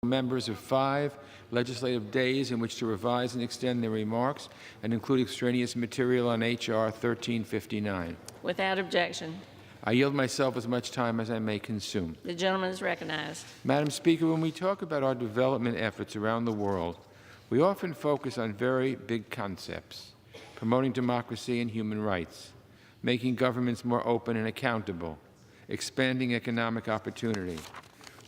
members of 5 legislative days in which to revise and extend their remarks and include extraneous material on H.R. 1359. Without objection. I yield myself as much time as I may consume. The gentleman is recognized. Madam Speaker, when we talk about our development efforts around the world, we often focus on very big concepts: promoting democracy and human rights, making governments more open and accountable, expanding economic opportunity.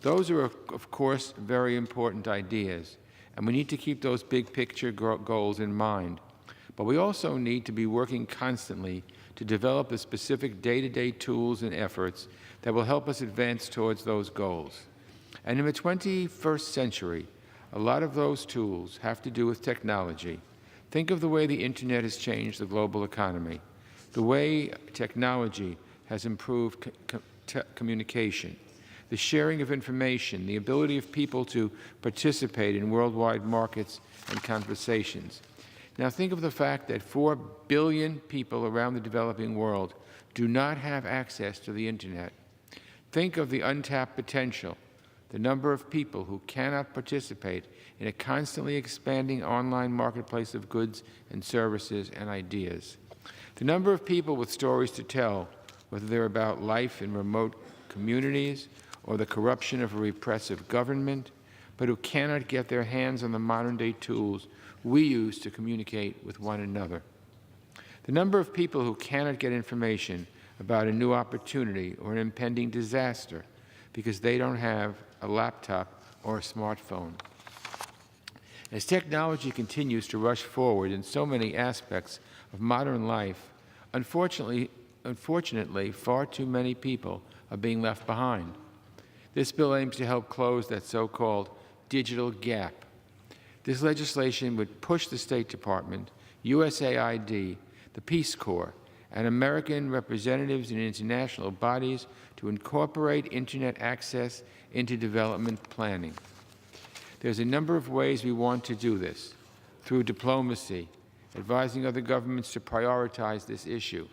Those are, of course, very important ideas, and we need to keep those big picture goals in mind. But we also need to be working constantly to develop the specific day-to-day tools and efforts that will help us advance towards those goals. And in the 21st century, a lot of those tools have to do with technology. Think of the way the Internet has changed the global economy, the way technology has improved communication, the sharing of information, the ability of people to participate in worldwide markets and conversations. Now think of the fact that 4 billion people around the developing world do not have access to the Internet. Think of the untapped potential, the number of people who cannot participate in a constantly expanding online marketplace of goods and services and ideas. The number of people with stories to tell, whether they're about life in remote communities or the corruption of a repressive government, but who cannot get their hands on the modern-day tools we use to communicate with one another. The number of people who cannot get information about a new opportunity or an impending disaster because they don't have a laptop or a smartphone. As technology continues to rush forward in so many aspects of modern life, unfortunately, far too many people are being left behind. This bill aims to help close that so-called digital gap. This legislation would push the State Department, USAID, the Peace Corps, and American representatives in international bodies to incorporate Internet access into development planning. There's a number of ways we want to do this: through diplomacy, advising other governments to prioritize this issue;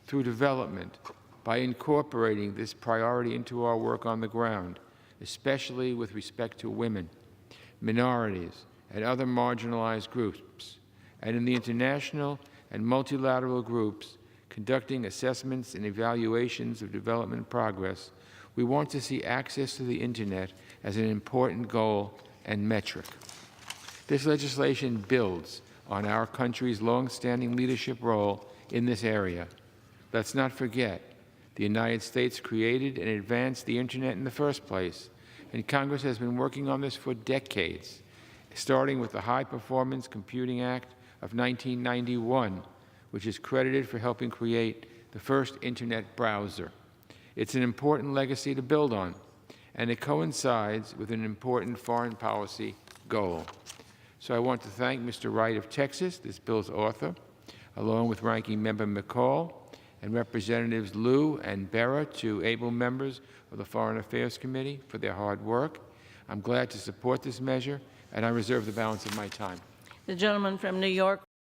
through development, by incorporating this priority into our work on the ground, especially with respect to women, minorities, and other marginalized groups, and in the international and multilateral groups conducting assessments and evaluations of development progress. We want to see access to the Internet as an important goal and metric. This legislation builds on our country's long-standing leadership role in this area. Let's not forget, the United States created and advanced the Internet in the first place, and Congress has been working on this for decades, starting with the High Performance Computing Act of 1991, which is credited for helping create the first Internet browser. It's an important legacy to build on, and it coincides with an important foreign policy goal. So I want to thank Mr. Wright of Texas, this bill's author, along with Ranking Member McCall, and Representatives Liu and Berra, two able members of the Foreign Affairs Committee, for their hard work. I'm glad to support this measure, and I reserve the balance of my time. The gentleman from New York,